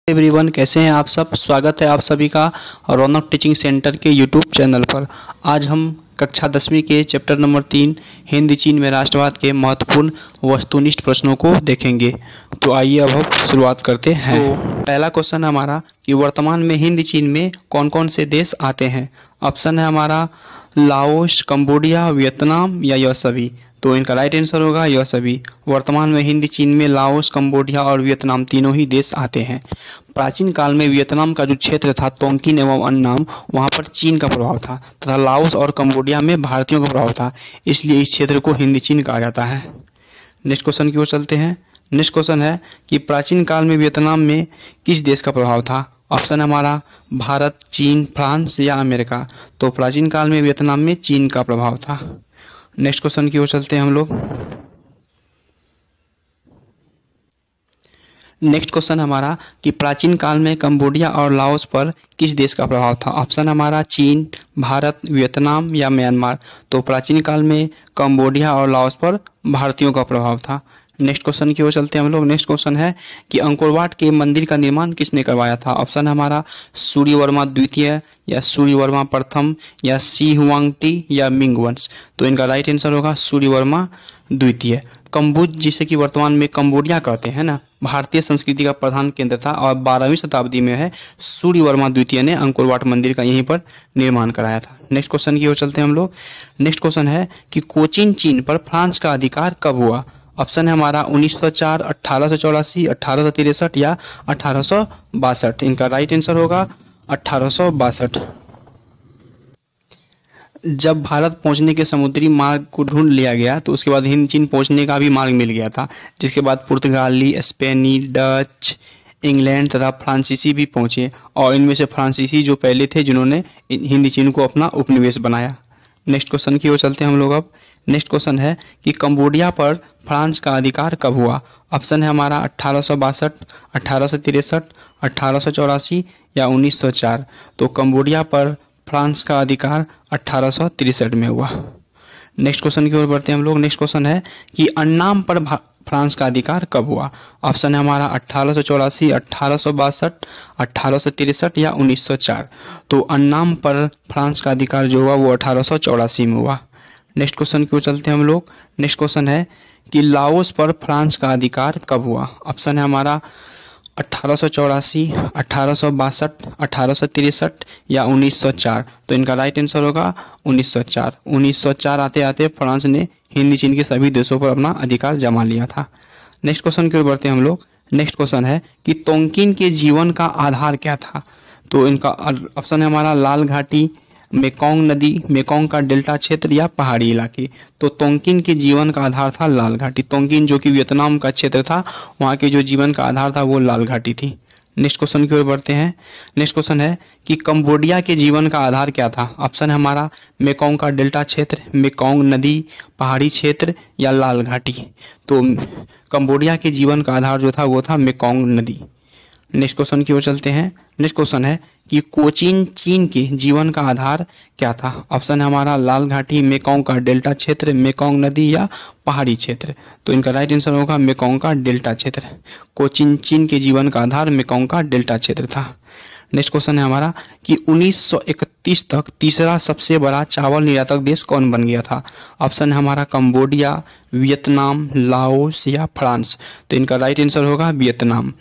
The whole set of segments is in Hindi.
एवरीवन, कैसे हैं आप सब। स्वागत है आप सभी का रौनक टीचिंग सेंटर के यूट्यूब चैनल पर। आज हम कक्षा 10वीं के चैप्टर नंबर 3 हिंद चीन में राष्ट्रवाद के महत्वपूर्ण वस्तुनिष्ठ प्रश्नों को देखेंगे। तो आइए अब हम शुरुआत करते हैं। तो पहला क्वेश्चन हमारा कि वर्तमान में हिंद चीन में कौन कौन से देश आते हैं। ऑप्शन है हमारा लाओस, कंबोडिया, वियतनाम या यह सभी। तो इनका राइट आंसर होगा यह सभी। वर्तमान में हिंद चीन में लाओस, कंबोडिया और वियतनाम तीनों ही देश आते हैं। प्राचीन काल में वियतनाम का जो क्षेत्र था तोंगकिन एवं अन्नाम, वहाँ पर चीन का प्रभाव था तथा लाओस और कंबोडिया में भारतीयों का प्रभाव था, इसलिए इस क्षेत्र को हिंद चीन कहा जाता है। नेक्स्ट क्वेश्चन की ओर चलते हैं। नेक्स्ट क्वेश्चन है कि प्राचीन काल में वियतनाम में किस देश का प्रभाव था। ऑप्शन हमारा भारत, चीन, फ्रांस या अमेरिका। तो प्राचीन काल में वियतनाम में चीन का प्रभाव था। नेक्स्ट क्वेश्चन की ओर चलते हैं हम लोग। नेक्स्ट क्वेश्चन हमारा कि प्राचीन काल में कंबोडिया और लाओस पर किस देश का प्रभाव था। ऑप्शन हमारा चीन, भारत, वियतनाम या म्यांमार। तो प्राचीन काल में कंबोडिया और लाओस पर भारतीयों का प्रभाव था। नेक्स्ट क्वेश्चन की ओर चलते हैं हम लोग। नेक्स्ट क्वेश्चन है कि अंकोरवाट के मंदिर का निर्माण किसने करवाया था। ऑप्शन हमारा सूर्यवर्मा द्वितीय या सूर्यवर्मा प्रथम या शी हुआंगटी या मिंग वंश। तो इनका राइट आंसर होगा सूर्यवर्मा द्वितीय। कंबुज, जिसे कि वर्तमान में कंबोडिया कहते हैं ना, भारतीय संस्कृति का प्रधान केंद्र था और 12वीं शताब्दी में है सूर्यवर्मा द्वितीय ने अंकोरवाट मंदिर का यहीं पर निर्माण कराया था। नेक्स्ट क्वेश्चन की ओर चलते हैं हम लोग। नेक्स्ट क्वेश्चन है कि कोचीन चीन पर फ्रांस का अधिकार कब हुआ। ऑप्शन है हमारा 1904, 1884, 1863 या 1862। इनका राइट आंसर होगा 1862। जब भारत पहुंचने के समुद्री मार्ग को ढूंढ लिया गया तो उसके बाद हिंद चीन पहुंचने का भी मार्ग मिल गया था, जिसके बाद पुर्तगाली, स्पेनी, डच, इंग्लैंड तथा फ्रांसीसी भी पहुंचे और इनमें से फ्रांसीसी जो पहले थे जिन्होंने हिंद चीन को अपना उपनिवेश बनाया। नेक्स्ट क्वेश्चन की ओर चलते हैं हम लोग अब। नेक्स्ट क्वेश्चन है कि कंबोडिया पर फ्रांस का अधिकार कब हुआ। ऑप्शन है हमारा 1862, 1863, 1884 या 1904। तो कंबोडिया पर फ्रांस का अधिकार 1863 में हुआ। नेक्स्ट क्वेश्चन की ओर बढ़ते हैं हम लोग। नेक्स्ट क्वेश्चन है कि अन्नाम पर फ्रांस का अधिकार कब हुआ। ऑप्शन है हमारा 1884, 1862, 1863 या 1904। तो अन्नाम पर फ्रांस का अधिकार जो हुआ वो 1884 में हुआ। नेक्स्ट क्वेश्चन की ओर चलते हैं हम लोग। नेक्स्ट क्वेश्चन है कि लाओस पर फ्रांस का अधिकार कब हुआ। ऑप्शन है हमारा 1884, 1862, 1863 या 1904। तो इनका राइट आंसर होगा 1904। 1904 आते आते फ्रांस ने हिंद चीन के सभी देशों पर अपना अधिकार जमा लिया था। नेक्स्ट क्वेश्चन की ओर बढ़ते हैं हम लोग। नेक्स्ट क्वेश्चन है कि तोंगकिन के जीवन का आधार क्या था। तो इनका ऑप्शन है हमारा लाल घाटी, मेकोंग नदी, मेकोंग का डेल्टा क्षेत्र या पहाड़ी इलाके। तो तोंगकिन के जीवन का आधार था लाल घाटी। तोंगकिन जो कि वियतनाम का क्षेत्र था, वहाँ के जो जीवन का आधार था वो लाल घाटी थी। नेक्स्ट क्वेश्चन की ओर बढ़ते हैं। नेक्स्ट क्वेश्चन है कि कंबोडिया के जीवन का आधार क्या था। ऑप्शन है हमारा मेकोंग का डेल्टा क्षेत्र, मेकोंग नदी, पहाड़ी क्षेत्र या लाल घाटी। तो कंबोडिया के जीवन का आधार जो था वो था मेकोंग नदी। नेक्स्ट क्वेश्चन की ओर चलते हैं। नेक्स्ट क्वेश्चन है कि कोचीन चीन के जीवन का आधार क्या था। ऑप्शन है हमारा लाल घाटी, मेकोंग का डेल्टा क्षेत्र, मेकोंग नदी या पहाड़ी क्षेत्र। तो इनका राइट आंसर होगा मेकोंग का डेल्टा क्षेत्र। कोचीन चीन के जीवन का आधार मेकोंग का डेल्टा क्षेत्र था। नेक्स्ट क्वेश्चन है हमारा कि 1931 तक तीसरा सबसे बड़ा चावल निर्यातक देश कौन बन गया था। ऑप्शन है हमारा कंबोडिया, वियतनाम, लाओस या फ्रांस। तो इनका राइट आंसर होगा वियतनाम।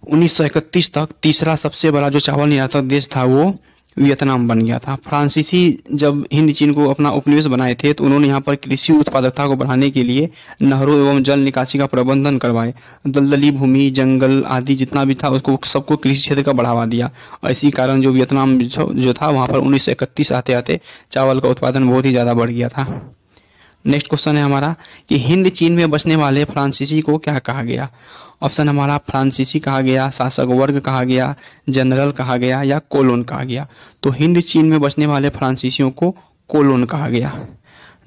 1931 तक तीसरा सबसे बड़ा जो चावल निर्यातक देश था वो वियतनाम बन गया था। फ्रांसीसी जब हिंद चीन को अपना उपनिवेश बनाए थे तो उन्होंने यहाँ पर कृषि उत्पादकता को बढ़ाने के लिए नहरों एवं जल निकासी का प्रबंधन करवाए। दलदली भूमि, जंगल आदि जितना भी था उसको सबको कृषि क्षेत्र का बढ़ावा दिया। और इसी कारण जो वियतनाम जो था वहाँ पर 1931 आते आते चावल का उत्पादन बहुत ही ज़्यादा बढ़ गया था। नेक्स्ट क्वेश्चन है हमारा कि हिंद चीन में बसने वाले फ्रांसीसी को क्या कहा गया। ऑप्शन हमारा फ्रांसीसी कहा गया, शासक वर्ग कहा गया, जनरल कहा गया या कोलोन कहा गया। तो हिंद चीन में बसने वाले फ्रांसीसियों को कोलोन कहा गया।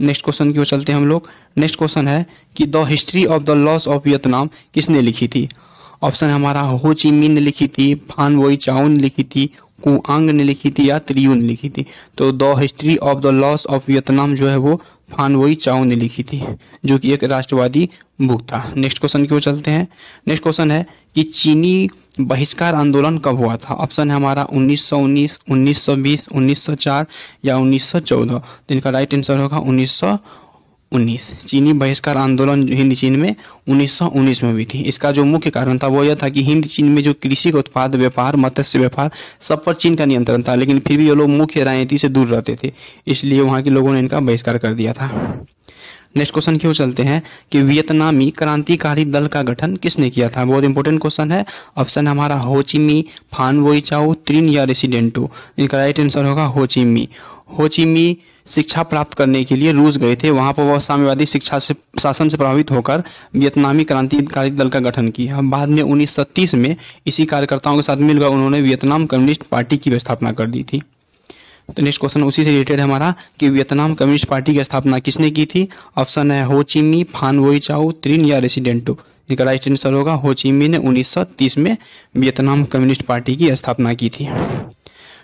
नेक्स्ट क्वेश्चन की ओर चलते हैं हम लोग। नेक्स्ट क्वेश्चन है कि the history of the loss of Vietnam किसने लिखी थी। ऑप्शन हमारा हो ची मिन ने लिखी थी, फान वोई चाओ ने लिखी थी, कुआंग ने लिखी थी या त्रियू ने लिखी थी। तो the history of the loss of Vietnam जो है वो फान वोई चाओ ने लिखी थी, जो कि एक राष्ट्रवादी बुक था। नेक्स्ट क्वेश्चन की ओर चलते हैं। नेक्स्ट क्वेश्चन है कि चीनी बहिष्कार आंदोलन कब हुआ था? ऑप्शन है हमारा 1919, 1920, 1904 या 1914। तो इनका राइट आंसर होगा 1919। चीनी बहिष्कार आंदोलन हिंद चीन में 1919 में हुई थी। इसका जो मुख्य कारण था वो यह था कि हिंद चीन में जो कृषि का उत्पाद व्यापार, मत्स्य व्यापार, सब पर चीन का नियंत्रण था, लेकिन फिर भी ये लोग मुख्य राजनीति से दूर रहते थे, इसलिए वहाँ के लोगों ने इनका बहिष्कार कर दिया था। नेक्स्ट क्वेश्चन की ओर चलते हैं कि वियतनामी क्रांतिकारी दल का गठन किसने किया था? बहुत इंपॉर्टेंट क्वेश्चन है। ऑप्शन हमारा हो ची मी, फान वोई चाओ, त्रिन या रेसिडेंटो। इनका राइट आंसर होगा हो ची मी। हो ची मी शिक्षा प्राप्त करने के लिए रूस गए थे, वहाँ पर वह साम्यवादी शिक्षा से शासन से प्रभावित होकर वियतनामी क्रांतिकारी दल का गठन किया। बाद में 1930 में इसी कार्यकर्ताओं के साथ मिलकर उन्होंने वियतनाम कम्युनिस्ट पार्टी की स्थापना कर दी थी। तो नेक्स्ट क्वेश्चन उसी से रिलेटेड है हमारा कि वियतनाम कम्युनिस्ट पार्टी की स्थापना किसने की थी? ऑप्शन है हो ची मी, फान वोई चाओ, त्रिन या रेसिडेंटो। इनका राइट आंसर होगा हो ची मी ने 1930 में वियतनाम कम्युनिस्ट पार्टी की स्थापना की थी।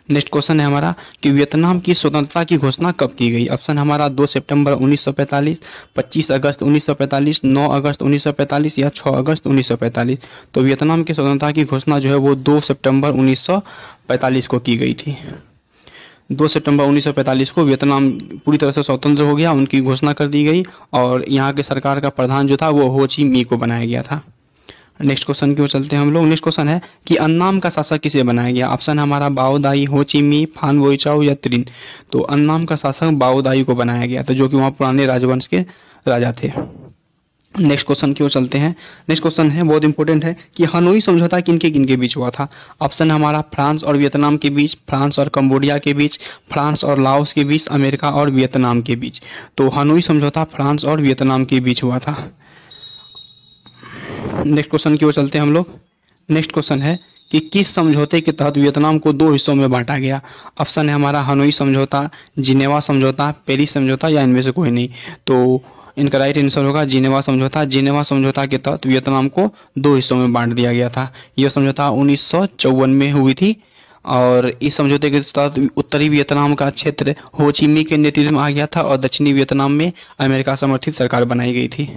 नेक्स्ट क्वेश्चन है हमारा कि वियतनाम की स्वतंत्रता की घोषणा कब की गई? ऑप्शन हमारा 2 सितंबर 1945, 25 अगस्त 1945, 9 अगस्त 1945 या 6 अगस्त 1945। तो वियतनाम की स्वतंत्रता की घोषणा जो है वो 2 सितंबर 1945 को की गई थी। 2 सितंबर 1945 को वियतनाम पूरी तरह से स्वतंत्र हो गया, उनकी घोषणा कर दी गई और यहाँ के सरकार का प्रधान जो था वो हो ची मी को बनाया गया था। नेक्स्ट क्वेश्चन की ओर चलते हैं हम लोग। नेक्स्ट क्वेश्चन है कि अन्नाम का शासक किसे बनाया गया? ऑप्शन हमारा बाओ दाई, हो ची मी, फान वोई चाओ या त्रिन। तो अन्नाम का शासक बाओ दाई को बनाया गया था, जो कि वहाँ पुराने राजवंश के राजा थे। नेक्स्ट क्वेश्चन की ओर चलते हैं। नेक्स्ट क्वेश्चन है बहुत इंपॉर्टेंट है कि हनोई समझौता किनके किनके बीच हुआ था? ऑप्शन हमारा फ्रांस और वियतनाम के बीच, फ्रांस और कंबोडिया के बीच, फ्रांस और लाओस के बीच, अमेरिका और वियतनाम के बीच। तो हनोई समझौता फ्रांस और वियतनाम के बीच हुआ था। नेक्स्ट क्वेश्चन की ओर चलते हैं हम लोग। नेक्स्ट क्वेश्चन है कि किस समझौते के तहत वियतनाम को 2 हिस्सों में बांटा गया? ऑप्शन है हमारा हनोई समझौता, जिनेवा समझौता, पेरिस समझौता या इनमें से कोई नहीं। तो इनका राइट आंसर होगा जिनेवा समझौता। जिनेवा समझौता के तहत वियतनाम को 2 हिस्सों में बांट दिया गया था। यह समझौता 1954 में हुई थी और इस समझौते के तहत उत्तरी वियतनाम का क्षेत्र हो ची मी के नेतृत्व में आ गया था और दक्षिणी वियतनाम में अमेरिका समर्थित सरकार बनाई गई थी।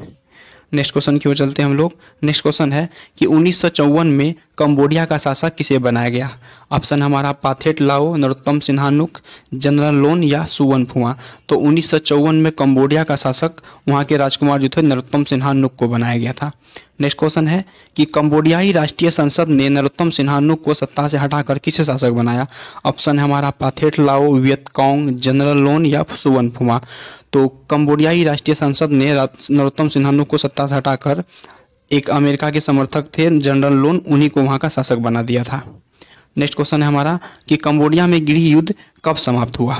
नेक्स्ट क्वेश्चन की ओर चलते हैं हम लोग। नेक्स्ट क्वेश्चन है कि 1954 में कंबोडिया का शासक किसे बनाया गया? ऑप्शन हमारा पाथेट लाओ, नरोत्तम सिन्हानुक, जनरल लोन या सुवन फुआ। तो 1954 में कंबोडिया का शासक वहाँ के राजकुमार जो थे नरोत्तम सिन्हानुक को बनाया गया था। नेक्स्ट क्वेश्चन है कि कंबोडियाई राष्ट्रीय संसद ने नरोत्तम सिन्हानुक को सत्ता से हटाकर किसे शासक बनाया? ऑप्शन है हमारा पाथेट लाओ, वियतकॉन्ग, जनरल लोन या सुवन फुआ। तो कंबोडियाई राष्ट्रीय संसद ने नरोत्तम सिन्हानुक को सत्ता से हटाकर एक अमेरिका के समर्थक थे जनरल लोन, उन्हीं को वहाँ का शासक बना दिया था। नेक्स्ट क्वेश्चन है हमारा कि कंबोडिया में गृह युद्ध कब समाप्त हुआ?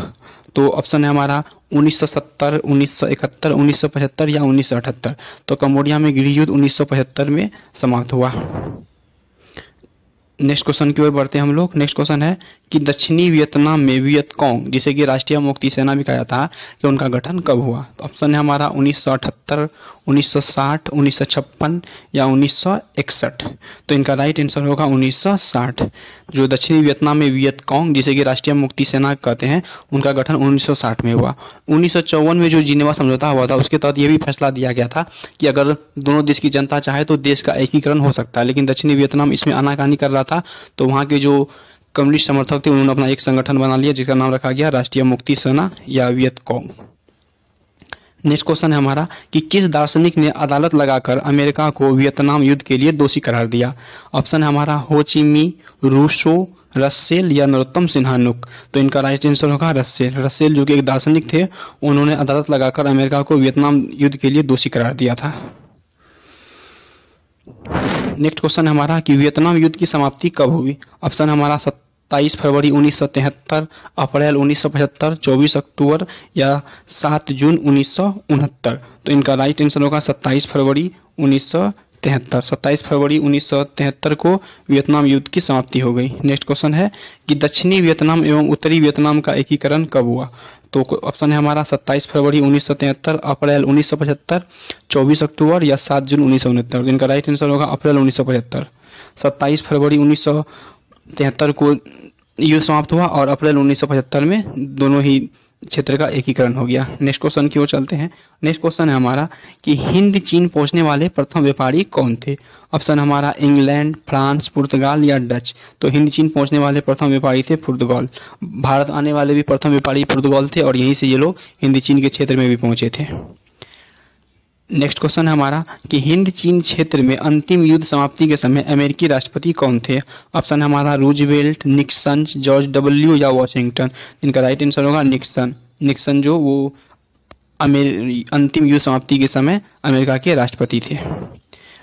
तो ऑप्शन है हमारा 1970, 1971, 1975 या 1978। तो कंबोडिया में गृह युद्ध 1975 में समाप्त हुआ। नेक्स्ट क्वेश्चन की ओर बढ़ते हैं हम लोग। नेक्स्ट क्वेश्चन है कि दक्षिणी वियतनाम में वियतकॉन्ग, जिसे कि राष्ट्रीय मुक्ति सेना भी कहा था, कि उनका गठन कब हुआ? तो ऑप्शन है हमारा 1978, 1960, 1956 या 1961। तो इनका राइट आंसर होगा 1960। जो दक्षिणी वियतनाम में वियतकॉन्ग, जिसे कि राष्ट्रीय मुक्ति सेना कहते हैं, उनका गठन 1960 में हुआ। 1954 में जो जिनेवा समझौता हुआ था उसके तहत यह भी फैसला दिया गया था कि अगर दोनों देश की जनता चाहे तो देश का एकीकरण हो सकता है, लेकिन दक्षिणी वियतनाम इसमें आनाकानी कर रहा था। तो वहाँ के जो कम्युनिस्ट समर्थक थे उन्होंने अपना एक संगठन बना लिया जिसका नाम रखा गया राष्ट्रीय मुक्ति सेना या वियतकॉन्ग। नेक्स्ट क्वेश्चन है हमारा कि किस दार्शनिक ने अदालत लगाकर अमेरिका को वियतनाम युद्ध के लिए दोषी करार दिया? ऑप्शन है हमारा हो ची मी, रूसो, रसेल या नरोत्तम सिन्हानुक। तो इनका राइट आंसर होगा रसेल। रसेल जो कि एक दार्शनिक थे, उन्होंने अदालत लगाकर अमेरिका को वियतनाम युद्ध के लिए दोषी करार दिया था। नेक्स्ट क्वेश्चन है हमारा कि वियतनाम युद्ध की समाप्ति कब हुई? ऑप्शन हमारा 27 फरवरी 1973, अप्रैल 1975, 24 अक्टूबर या 7 जून 1969। तो इनका राइट आंसर होगा 27 फरवरी 1973। 27 फरवरी 1973 को वियतनाम युद्ध की समाप्ति हो गई। नेक्स्ट क्वेश्चन है कि दक्षिणी वियतनाम एवं उत्तरी वियतनाम का एकीकरण कब हुआ? तो ऑप्शन है हमारा 27 फरवरी 1973, अप्रैल 1975, 24 अक्टूबर या 7 जून 1969। इनका राइट आंसर होगा अप्रैल 1975। 27 फरवरी 1973 को युद्ध समाप्त हुआ और अप्रैल 1975 में दोनों ही क्षेत्र का एकीकरण हो गया। नेक्स्ट क्वेश्चन की ओर चलते हैं। नेक्स्ट क्वेश्चन है हमारा कि हिंद चीन पहुंचने वाले प्रथम व्यापारी कौन थे। ऑप्शन हमारा इंग्लैंड, फ्रांस, पुर्तगाल या डच। तो हिंद चीन पहुंचने वाले प्रथम व्यापारी थे पुर्तगाल। भारत आने वाले भी प्रथम व्यापारी पुर्तगाल थे और यहीं से ये लोग हिंद चीन के क्षेत्र में भी पहुंचे थे। नेक्स्ट क्वेश्चन है हमारा कि हिंद चीन क्षेत्र में अंतिम युद्ध समाप्ति के समय अमेरिकी राष्ट्रपति कौन थे। ऑप्शन हमारा रूजवेल्ट, निक्सन, जॉर्ज डब्ल्यू या वॉशिंगटन। इनका राइट आंसर होगा निक्सन। निक्सन जो वो अंतिम युद्ध समाप्ति के समय अमेरिका के राष्ट्रपति थे।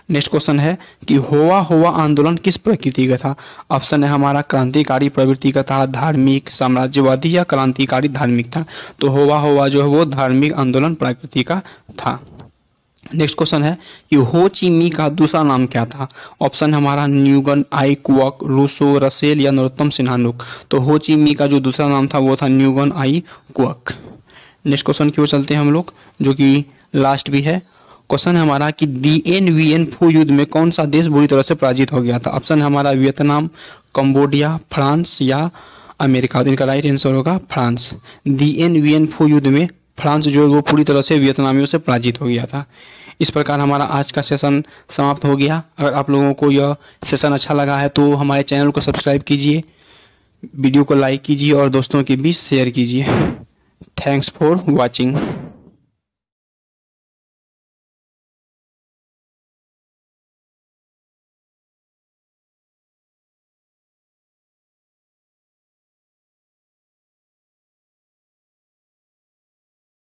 नेक्स्ट क्वेश्चन है कि होवा होवा आंदोलन किस प्रकृति का था। ऑप्शन है हमारा क्रांतिकारी प्रवृत्ति का था, धार्मिक, साम्राज्यवादी या क्रांतिकारी धार्मिक था। तो होवा होवा जो है वो धार्मिक आंदोलन प्रकृति का था। नेक्स्ट क्वेश्चन है कि हो ची मी का दूसरा नाम क्या था। ऑप्शन हमारा न्यूगन आई कुवक, रूसो, रसेल या नरोत्तम सिन्हानुक। तो हो ची मी का जो दूसरा नाम था वो था न्यूगन आई कुवक। नेक्स्ट क्वेश्चन की ओर चलते हैं हम लोग, जो कि लास्ट भी है। क्वेश्चन है हमारा कि दीएन वीएन फू युद्ध में कौन सा देश बुरी तरह से पराजित हो गया था। ऑप्शन है हमारा वियतनाम, कंबोडिया, फ्रांस या अमेरिका। तो इनका राइट आंसर होगा फ्रांस। दीएन वीएन फू युद्ध में फ्रांस जो है वो पूरी तरह से वियतनामियों से पराजित हो गया था। इस प्रकार हमारा आज का सेशन समाप्त हो गया। अगर आप लोगों को यह सेशन अच्छा लगा है तो हमारे चैनल को सब्सक्राइब कीजिए, वीडियो को लाइक कीजिए और दोस्तों के बीच शेयर कीजिए। Thanks for watching.